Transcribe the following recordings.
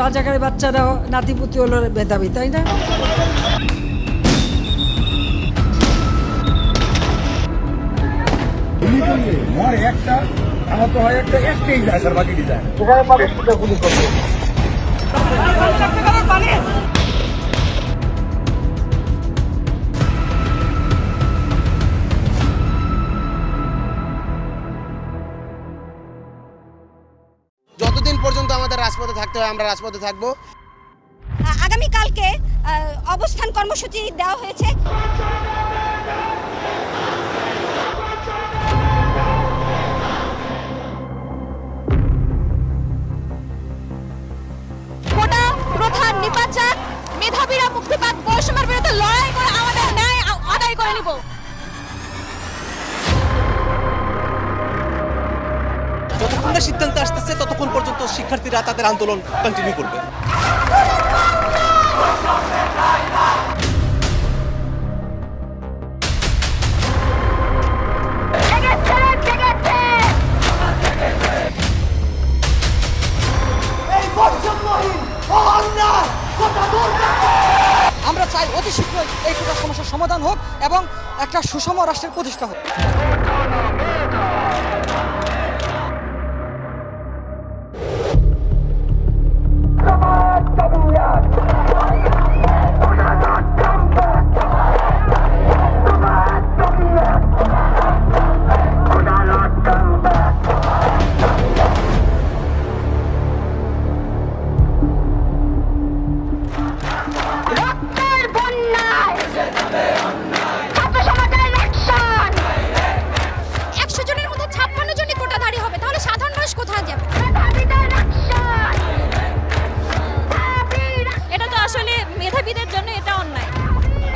রাজাকারের বাচ্চারা নাতিপুতি হলো মেধাবী, তাই না? একটা আহত হয় একটাই যায় স্যার, বাকিটি যায়। যতদিন পর্যন্ত আমাদের রাজপথে থাকতে হয় আমরা রাজপথে থাকবো। আগামীকালকে অবস্থান কর্মসূচি দেওয়া হয়েছে। কোটা প্রথা নির্বাচন, মেধাবীরা মুক্তি পাক, বৈষম্যের বিরুদ্ধে লড়াই করে আমাদের ন্যায় আদায় করে নিব। যতক্ষণ না সিদ্ধান্ত আসতেছে ততক্ষণ পর্যন্ত শিক্ষার্থীরা তাদের আন্দোলন কন্টিনিউ করবে। আমরা চাই অতি শীঘ্রই এই কোটা সমস্যার সমাধান হোক এবং একটা সুষম রাষ্ট্রের প্রতিষ্ঠা হোক।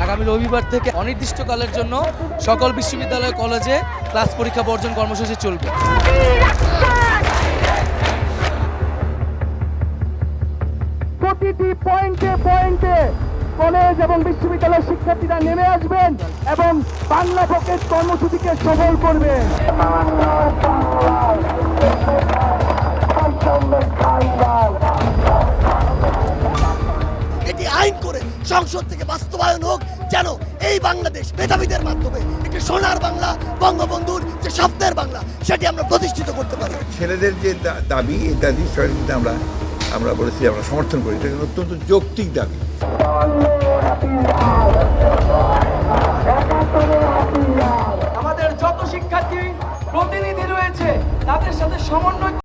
আগামী রবিবার থেকে অনির্দিষ্টকালের জন্য সকল বিশ্ববিদ্যালয় কলেজে ক্লাস পরীক্ষা বর্জন কর্মসূচি চলবে। প্রতিটি পয়েন্টে পয়েন্টে কলেজ এবং বিশ্ববিদ্যালয়ের শিক্ষার্থীরা নেমে আসবেন এবং বাংলা পকেট কর্মসূচিকে সফল করবেন। এটি আইন করে সংসদ থেকে বাস্তবায়ন হোক, যেন এই বাংলাদেশ মেধাবীদের মাধ্যমে একটি সোনার বাংলা, বঙ্গবন্ধুর যে স্বপ্নের বাংলা, সেটি আমরা প্রতিষ্ঠিত করতে পারি। ছেলেদের যে দাবি, এই দাবি আমরা বলেছি আমরা সমর্থন করি, এটা অত্যন্ত যৌক্তিক দাবি। আমাদের যত শিক্ষার্থী প্রতিনিধি রয়েছে তাদের সাথে সমন্বয়